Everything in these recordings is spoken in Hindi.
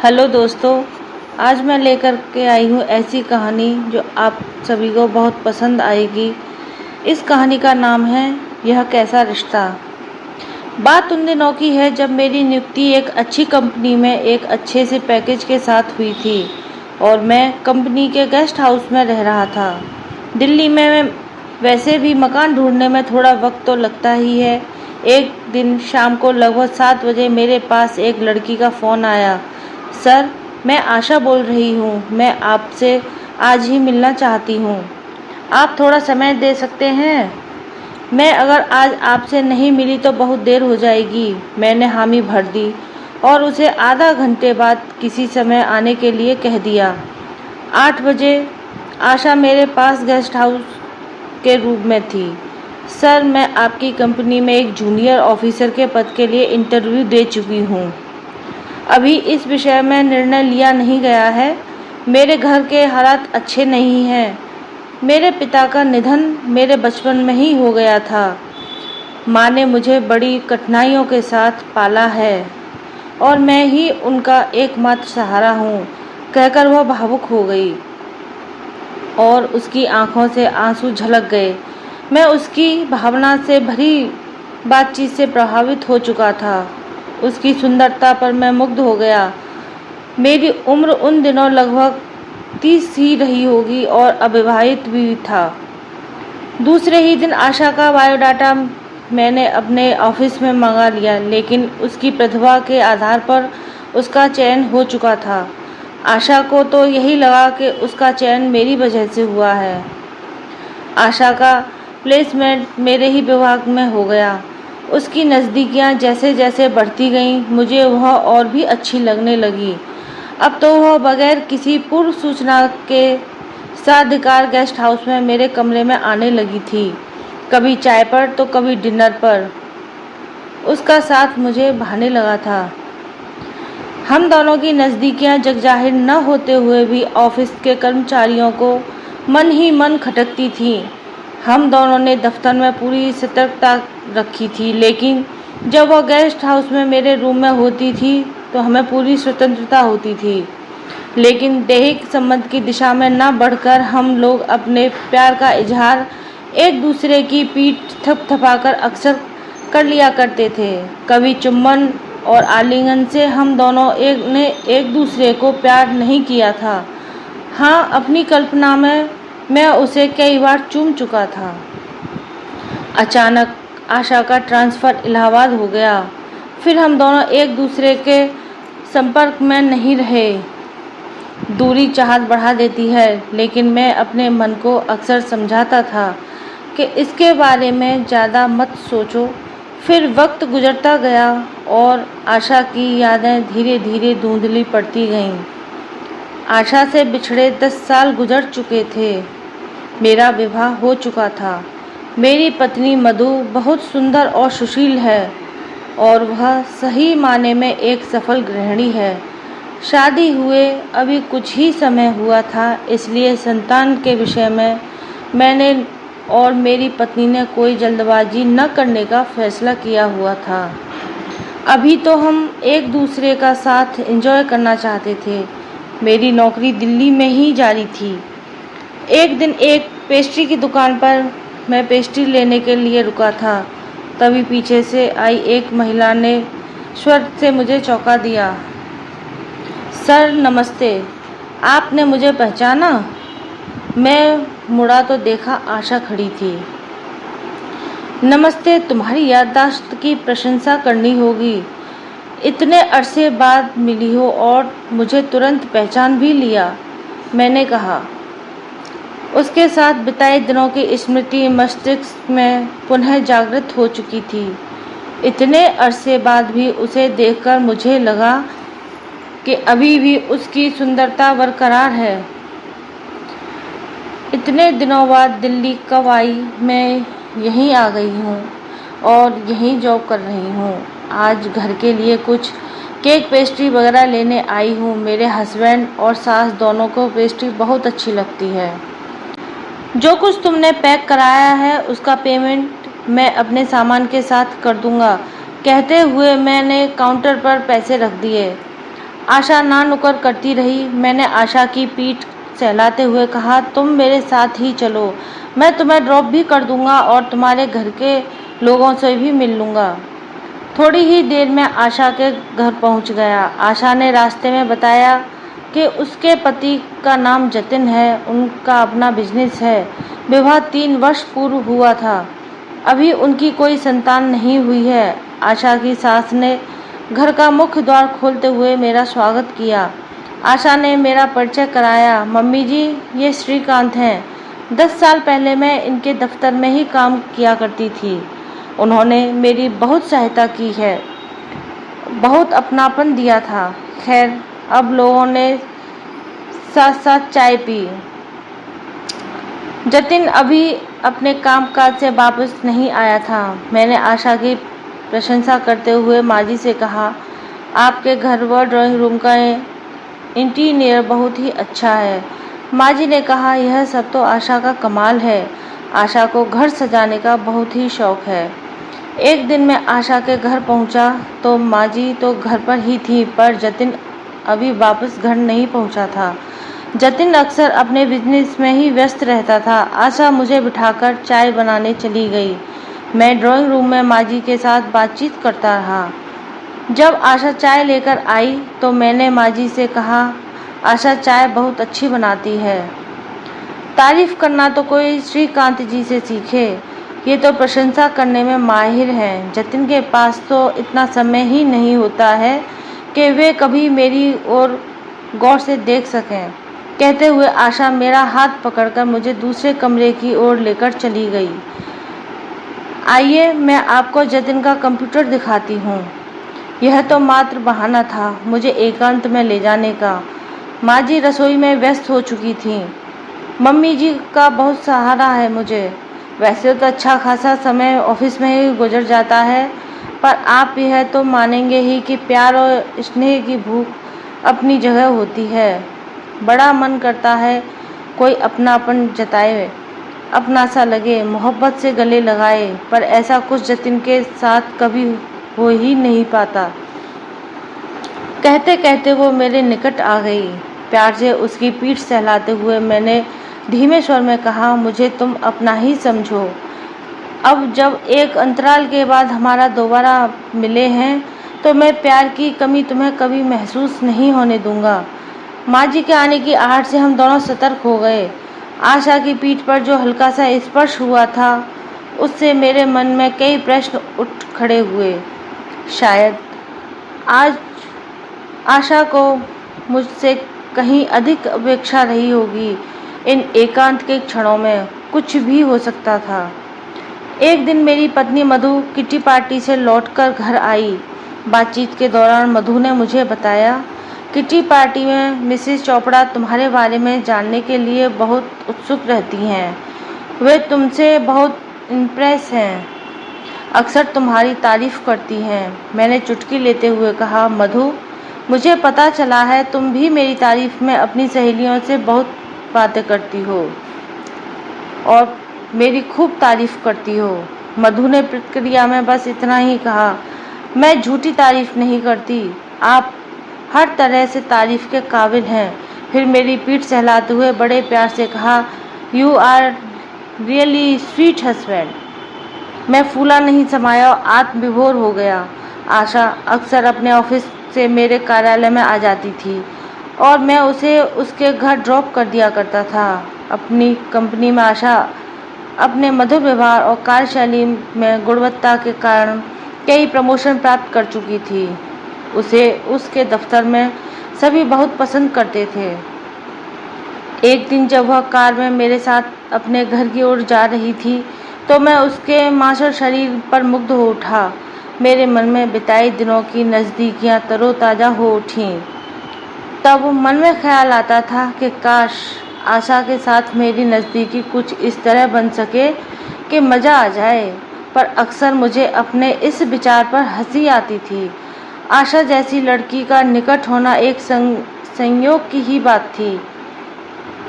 हेलो दोस्तों। आज मैं लेकर के आई हूँ ऐसी कहानी जो आप सभी को बहुत पसंद आएगी। इस कहानी का नाम है यह कैसा रिश्ता। बात उन दिनों की है जब मेरी नियुक्ति एक अच्छी कंपनी में एक अच्छे से पैकेज के साथ हुई थी और मैं कंपनी के गेस्ट हाउस में रह रहा था। दिल्ली में मैं वैसे भी मकान ढूंढने में थोड़ा वक्त तो लगता ही है। एक दिन शाम को लगभग 7 बजे मेरे पास एक लड़की का फ़ोन आया। सर, मैं आशा बोल रही हूँ। मैं आपसे आज ही मिलना चाहती हूँ। आप थोड़ा समय दे सकते हैं? मैं अगर आज आपसे नहीं मिली तो बहुत देर हो जाएगी। मैंने हामी भर दी और उसे आधा घंटे बाद किसी समय आने के लिए कह दिया। 8 बजे आशा मेरे पास गेस्ट हाउस के रूम में थी। सर, मैं आपकी कंपनी में एक जूनियर ऑफिसर के पद के लिए इंटरव्यू दे चुकी हूँ। अभी इस विषय में निर्णय लिया नहीं गया है। मेरे घर के हालात अच्छे नहीं हैं। मेरे पिता का निधन मेरे बचपन में ही हो गया था। माँ ने मुझे बड़ी कठिनाइयों के साथ पाला है और मैं ही उनका एकमात्र सहारा हूँ। कहकर वह भावुक हो गई और उसकी आंखों से आंसू झलक गए। मैं उसकी भावना से भरी बातचीत से प्रभावित हो चुका था। उसकी सुंदरता पर मैं मुग्ध हो गया। मेरी उम्र उन दिनों लगभग 30 ही रही होगी और अविवाहित भी था। दूसरे ही दिन आशा का बायोडाटा मैंने अपने ऑफिस में मंगा लिया, लेकिन उसकी प्रतिभा के आधार पर उसका चयन हो चुका था। आशा को तो यही लगा कि उसका चयन मेरी वजह से हुआ है। आशा का प्लेसमेंट मेरे ही विभाग में हो गया। उसकी नज़दीकियाँ जैसे जैसे बढ़ती गईं, मुझे वह और भी अच्छी लगने लगी। अब तो वह बगैर किसी पूर्व सूचना के साधिकार गेस्ट हाउस में मेरे कमरे में आने लगी थी। कभी चाय पर तो कभी डिनर पर उसका साथ मुझे भाने लगा था। हम दोनों की नज़दीकियाँ जगजाहिर न होते हुए भी ऑफिस के कर्मचारियों को मन ही मन खटकती थीं। हम दोनों ने दफ्तर में पूरी सतर्कता रखी थी, लेकिन जब वह गेस्ट हाउस में मेरे रूम में होती थी तो हमें पूरी स्वतंत्रता होती थी। लेकिन दैहिक संबंध की दिशा में न बढ़कर हम लोग अपने प्यार का इजहार एक दूसरे की पीठ थपथपाकर अक्सर कर लिया करते थे। कभी चुम्बन और आलिंगन से हम दोनों ने एक दूसरे को प्यार नहीं किया था। हाँ, अपनी कल्पना में मैं उसे कई बार चूम चुका था। अचानक आशा का ट्रांसफ़र इलाहाबाद हो गया। फिर हम दोनों एक दूसरे के संपर्क में नहीं रहे। दूरी चाहत बढ़ा देती है, लेकिन मैं अपने मन को अक्सर समझाता था कि इसके बारे में ज़्यादा मत सोचो। फिर वक्त गुजरता गया और आशा की यादें धीरे धीरे धुंधली पड़ती गईं। आशा से बिछड़े 10 साल गुजर चुके थे। मेरा विवाह हो चुका था। मेरी पत्नी मधु बहुत सुंदर और सुशील है और वह सही माने में एक सफल गृहिणी है। शादी हुए अभी कुछ ही समय हुआ था, इसलिए संतान के विषय में मैंने और मेरी पत्नी ने कोई जल्दबाजी न करने का फैसला किया हुआ था। अभी तो हम एक दूसरे का साथ एंजॉय करना चाहते थे। मेरी नौकरी दिल्ली में ही जारी थी। एक दिन एक पेस्ट्री की दुकान पर मैं पेस्ट्री लेने के लिए रुका था। तभी पीछे से आई एक महिला ने स्वर से मुझे चौंका दिया। सर, नमस्ते। आपने मुझे पहचाना? मैं मुड़ा तो देखा आशा खड़ी थी। नमस्ते, तुम्हारी याददाश्त की प्रशंसा करनी होगी। इतने अरसे बाद मिली हो और मुझे तुरंत पहचान भी लिया, मैंने कहा। उसके साथ बिताए दिनों की स्मृति मस्तिष्क में पुनः जागृत हो चुकी थी। इतने अरसे बाद भी उसे देखकर मुझे लगा कि अभी भी उसकी सुंदरता बरकरार है। इतने दिनों बाद दिल्ली कब आई? मैं यहीं आ गई हूँ और यहीं जॉब कर रही हूँ। आज घर के लिए कुछ केक पेस्ट्री वगैरह लेने आई हूँ। मेरे हस्बैंड और सास दोनों को पेस्ट्री बहुत अच्छी लगती है। जो कुछ तुमने पैक कराया है उसका पेमेंट मैं अपने सामान के साथ कर दूंगा। कहते हुए मैंने काउंटर पर पैसे रख दिए। आशा ना नुकर करती रही। मैंने आशा की पीठ सहलाते हुए कहा, तुम मेरे साथ ही चलो, मैं तुम्हें ड्रॉप भी कर दूंगा और तुम्हारे घर के लोगों से भी मिल लूँगा। थोड़ी ही देर में आशा के घर पहुंच गया। आशा ने रास्ते में बताया कि उसके पति का नाम जतिन है, उनका अपना बिजनेस है, विवाह 3 वर्ष पूर्व हुआ था, अभी उनकी कोई संतान नहीं हुई है। आशा की सास ने घर का मुख्य द्वार खोलते हुए मेरा स्वागत किया। आशा ने मेरा परिचय कराया। मम्मी जी, ये श्रीकांत हैं। 10 साल पहले मैं इनके दफ्तर में ही काम किया करती थी। उन्होंने मेरी बहुत सहायता की है, बहुत अपनापन दिया था। खैर, अब लोगों ने साथ साथ चाय पी। जतिन अभी अपने कामकाज से वापस नहीं आया था। मैंने आशा की प्रशंसा करते हुए माँ जी से कहा, आपके घर व ड्राइंग रूम का इंटीरियर बहुत ही अच्छा है। माँ जी ने कहा, यह सब तो आशा का कमाल है। आशा को घर सजाने का बहुत ही शौक है। एक दिन मैं आशा के घर पहुंचा तो माँ जी तो घर पर ही थी, पर जतिन अभी वापस घर नहीं पहुंचा था। जतिन अक्सर अपने बिजनेस में ही व्यस्त रहता था। आशा मुझे बिठाकर चाय बनाने चली गई। मैं ड्राइंग रूम में माँ जी के साथ बातचीत करता रहा। जब आशा चाय लेकर आई तो मैंने माँ जी से कहा, आशा चाय बहुत अच्छी बनाती है। तारीफ करना तो कोई श्रीकांत जी से सीखे, ये तो प्रशंसा करने में माहिर हैं। जतिन के पास तो इतना समय ही नहीं होता है कि वे कभी मेरी ओर गौर से देख सकें। कहते हुए आशा मेरा हाथ पकड़कर मुझे दूसरे कमरे की ओर लेकर चली गई। आइए, मैं आपको जतिन का कंप्यूटर दिखाती हूँ। यह तो मात्र बहाना था मुझे एकांत में ले जाने का। माँ जी रसोई में व्यस्त हो चुकी थीं। मम्मी जी का बहुत सहारा है मुझे। वैसे तो अच्छा खासा समय ऑफिस में ही गुजर जाता है, पर आप यह तो मानेंगे ही कि प्यार और स्नेह की भूख अपनी जगह होती है। बड़ा मन करता है कोई अपनापन जताए, अपना सा लगे, मोहब्बत से गले लगाए, पर ऐसा कुछ जतिन के साथ कभी हो ही नहीं पाता। कहते कहते वो मेरे निकट आ गई। प्यार से उसकी पीठ सहलाते हुए मैंने धीमे स्वर में कहा, मुझे तुम अपना ही समझो। अब जब एक अंतराल के बाद हमारा दोबारा मिले हैं तो मैं प्यार की कमी तुम्हें कभी महसूस नहीं होने दूंगा। माँ जी के आने की आहट से हम दोनों सतर्क हो गए। आशा की पीठ पर जो हल्का सा स्पर्श हुआ था उससे मेरे मन में कई प्रश्न उठ खड़े हुए। शायद आज आशा को मुझसे कहीं अधिक अपेक्षा रही होगी। इन एकांत के क्षणों में कुछ भी हो सकता था। एक दिन मेरी पत्नी मधु किटी पार्टी से लौटकर घर आई। बातचीत के दौरान मधु ने मुझे बताया, किटी पार्टी में मिसेस चोपड़ा तुम्हारे बारे में जानने के लिए बहुत उत्सुक रहती हैं। वे तुमसे बहुत इम्प्रेस हैं, अक्सर तुम्हारी तारीफ करती हैं। मैंने चुटकी लेते हुए कहा, मधु, मुझे पता चला है तुम भी मेरी तारीफ में अपनी सहेलियों से बहुत बातें करती हो और मेरी खूब तारीफ करती हो। मधु ने प्रतिक्रिया में बस इतना ही कहा, मैं झूठी तारीफ नहीं करती, आप हर तरह से तारीफ के काबिल हैं। फिर मेरी पीठ सहलाते हुए बड़े प्यार से कहा, you are really sweet husband. मैं फूला नहीं समाया और आत्मविभोर हो गया। आशा अक्सर अपने ऑफिस से मेरे कार्यालय में आ जाती थी और मैं उसे उसके घर ड्रॉप कर दिया करता था। अपनी कंपनी में आशा अपने मधुर व्यवहार और कार्यशैली में गुणवत्ता के कारण कई प्रमोशन प्राप्त कर चुकी थी। उसे उसके दफ्तर में सभी बहुत पसंद करते थे। एक दिन जब वह कार में मेरे साथ अपने घर की ओर जा रही थी तो मैं उसके मासूम शरीर पर मुग्ध हो उठा। मेरे मन में बिताए दिनों की नज़दीकियाँ तरोताज़ा हो उठीं। तब मन में ख्याल आता था कि काश आशा के साथ मेरी नज़दीकी कुछ इस तरह बन सके कि मज़ा आ जाए, पर अक्सर मुझे अपने इस विचार पर हंसी आती थी। आशा जैसी लड़की का निकट होना एक संयोग की ही बात थी।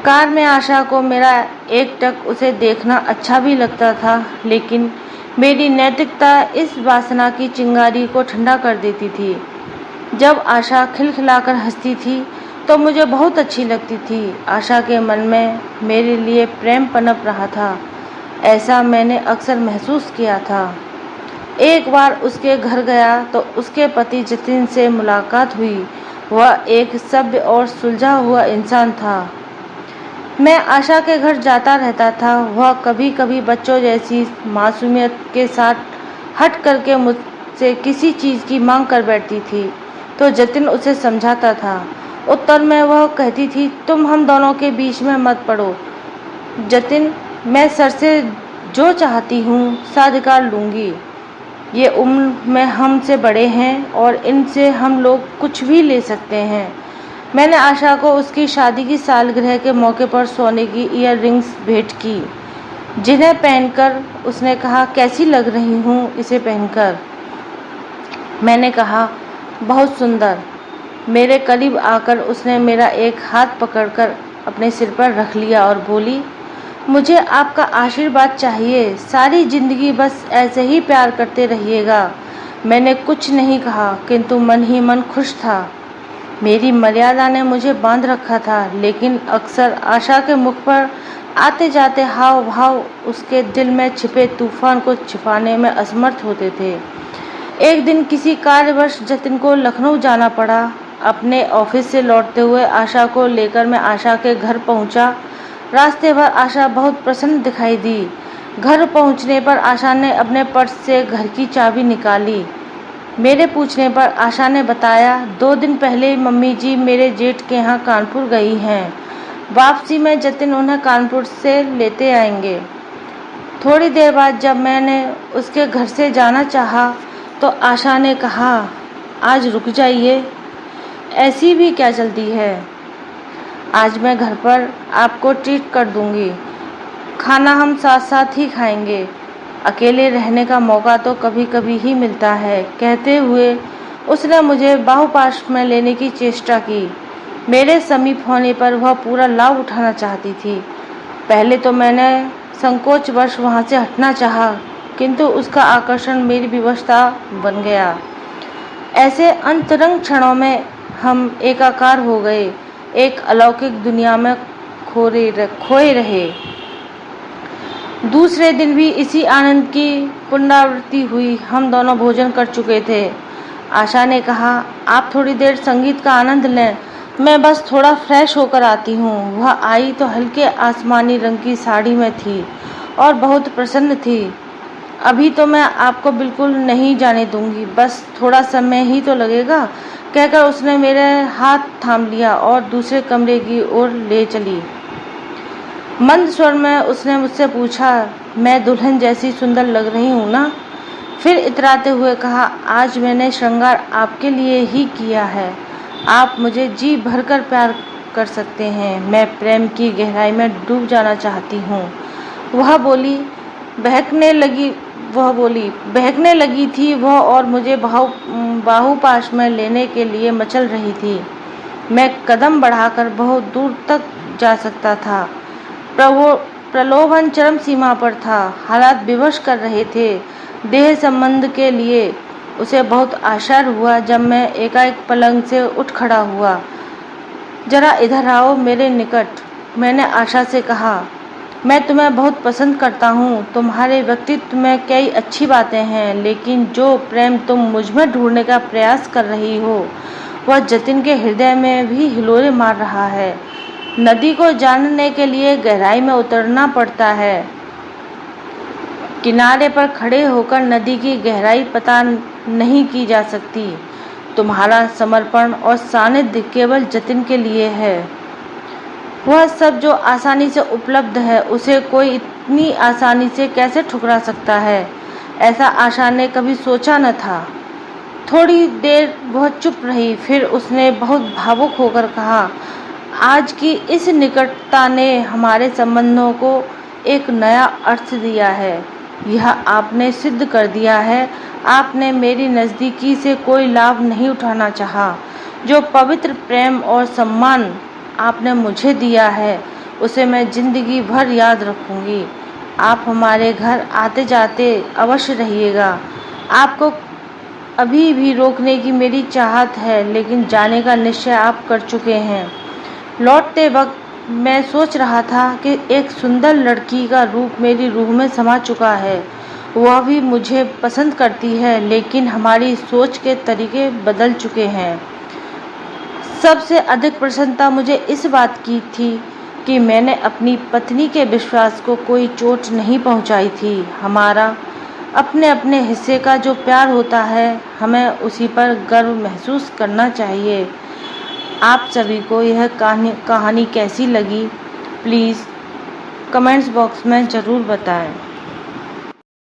कार में आशा को मेरा एकटक उसे देखना अच्छा भी लगता था, लेकिन मेरी नैतिकता इस वासना की चिंगारी को ठंडा कर देती थी। जब आशा खिलखिलाकर हंसती थी तो मुझे बहुत अच्छी लगती थी। आशा के मन में मेरे लिए प्रेम पनप रहा था, ऐसा मैंने अक्सर महसूस किया था। एक बार उसके घर गया तो उसके पति जतिन से मुलाकात हुई। वह एक सभ्य और सुलझा हुआ इंसान था। मैं आशा के घर जाता रहता था। वह कभी कभी बच्चों जैसी मासूमियत के साथ हट करके मुझसे किसी चीज़ की मांग कर बैठती थी तो जतिन उसे समझाता था। उत्तर में वह कहती थी, तुम हम दोनों के बीच में मत पड़ो जतिन, मैं सर से जो चाहती हूँ साधिकार लूँगी। ये उम्र में हमसे बड़े हैं और इनसे हम लोग कुछ भी ले सकते हैं। मैंने आशा को उसकी शादी की सालगिरह के मौके पर सोने की ईयर रिंग्स भेंट की, जिन्हें पहनकर उसने कहा, कैसी लग रही हूँ इसे पहनकर। मैंने कहा, बहुत सुंदर। मेरे करीब आकर उसने मेरा एक हाथ पकड़कर अपने सिर पर रख लिया और बोली, मुझे आपका आशीर्वाद चाहिए, सारी जिंदगी बस ऐसे ही प्यार करते रहिएगा। मैंने कुछ नहीं कहा किंतु मन ही मन खुश था। मेरी मर्यादा ने मुझे बांध रखा था, लेकिन अक्सर आशा के मुख पर आते जाते हाव भाव उसके दिल में छिपे तूफान को छिपाने में असमर्थ होते थे। एक दिन किसी कार्यवश जतिन को लखनऊ जाना पड़ा। अपने ऑफिस से लौटते हुए आशा को लेकर मैं आशा के घर पहुंचा। रास्ते भर आशा बहुत प्रसन्न दिखाई दी। घर पहुंचने पर आशा ने अपने पर्स से घर की चाबी निकाली। मेरे पूछने पर आशा ने बताया, 2 दिन पहले मम्मी जी मेरे जेठ के यहाँ कानपुर गई हैं। वापसी में जतिन उन्हें कानपुर से लेते आएंगे। थोड़ी देर बाद जब मैंने उसके घर से जाना चाहा तो आशा ने कहा, आज रुक जाइए, ऐसी भी क्या जल्दी है। आज मैं घर पर आपको ट्रीट कर दूंगी। खाना हम साथ साथ ही खाएंगे। अकेले रहने का मौका तो कभी कभी ही मिलता है। कहते हुए उसने मुझे बाहुपाश में लेने की चेष्टा की। मेरे समीप होने पर वह पूरा लाभ उठाना चाहती थी। पहले तो मैंने संकोचवश वहाँ से हटना चाहा, किंतु उसका आकर्षण मेरी विवशता बन गया। ऐसे अंतरंग क्षणों में हम एकाकार हो गए, एक अलौकिक दुनिया में खोए रहे। दूसरे दिन भी इसी आनंद की पुनरावृत्ति हुई। हम दोनों भोजन कर चुके थे। आशा ने कहा, आप थोड़ी देर संगीत का आनंद लें, मैं बस थोड़ा फ्रेश होकर आती हूँ। वह आई तो हल्के आसमानी रंग की साड़ी में थी और बहुत प्रसन्न थी। अभी तो मैं आपको बिल्कुल नहीं जाने दूंगी, बस थोड़ा समय ही तो लगेगा, कहकर उसने मेरे हाथ थाम लिया और दूसरे कमरे की ओर ले चली। मंद स्वर में उसने मुझसे पूछा, मैं दुल्हन जैसी सुंदर लग रही हूँ ना? फिर इतराते हुए कहा, आज मैंने श्रृंगार आपके लिए ही किया है। आप मुझे जी भरकर प्यार कर सकते हैं। मैं प्रेम की गहराई में डूब जाना चाहती हूँ। वह बहकने लगी थी वह और मुझे बाहुपाश में लेने के लिए मचल रही थी। मैं कदम बढ़ाकर बहुत दूर तक जा सकता था। प्रलोभन चरम सीमा पर था। हालात विवश कर रहे थे। देह संबंध के लिए उसे बहुत आश्चर्य हुआ जब मैं एकाएक पलंग से उठ खड़ा हुआ। जरा इधर आओ मेरे निकट, मैंने आशा से कहा। मैं तुम्हें बहुत पसंद करता हूँ। तुम्हारे व्यक्तित्व में कई अच्छी बातें हैं, लेकिन जो प्रेम तुम मुझ में ढूंढने का प्रयास कर रही हो वह जतिन के हृदय में भी हिलोरे मार रहा है। नदी को जानने के लिए गहराई में उतरना पड़ता है। किनारे पर खड़े होकर नदी की गहराई पता नहीं की जा सकती। तुम्हारा समर्पण और सानिध्य केवल जतिन के लिए है। वह सब जो आसानी से उपलब्ध है उसे कोई इतनी आसानी से कैसे ठुकरा सकता है, ऐसा आशा ने कभी सोचा न था। थोड़ी देर वह चुप रही, फिर उसने बहुत भावुक होकर कहा, आज की इस निकटता ने हमारे संबंधों को एक नया अर्थ दिया है। यह आपने सिद्ध कर दिया है। आपने मेरी नज़दीकी से कोई लाभ नहीं उठाना चाहा। जो पवित्र प्रेम और सम्मान आपने मुझे दिया है उसे मैं जिंदगी भर याद रखूंगी। आप हमारे घर आते जाते अवश्य रहिएगा। आपको अभी भी रोकने की मेरी चाहत है, लेकिन जाने का निश्चय आप कर चुके हैं। लौटते वक्त मैं सोच रहा था कि एक सुंदर लड़की का रूप मेरी रूह में समा चुका है। वह भी मुझे पसंद करती है, लेकिन हमारी सोच के तरीके बदल चुके हैं। सबसे अधिक प्रसन्नता मुझे इस बात की थी कि मैंने अपनी पत्नी के विश्वास को कोई चोट नहीं पहुंचाई थी। हमारा अपने अपने हिस्से का जो प्यार होता है, हमें उसी पर गर्व महसूस करना चाहिए। आप सभी को यह कहानी कैसी लगी, प्लीज़ कमेंट्स बॉक्स में ज़रूर बताएं।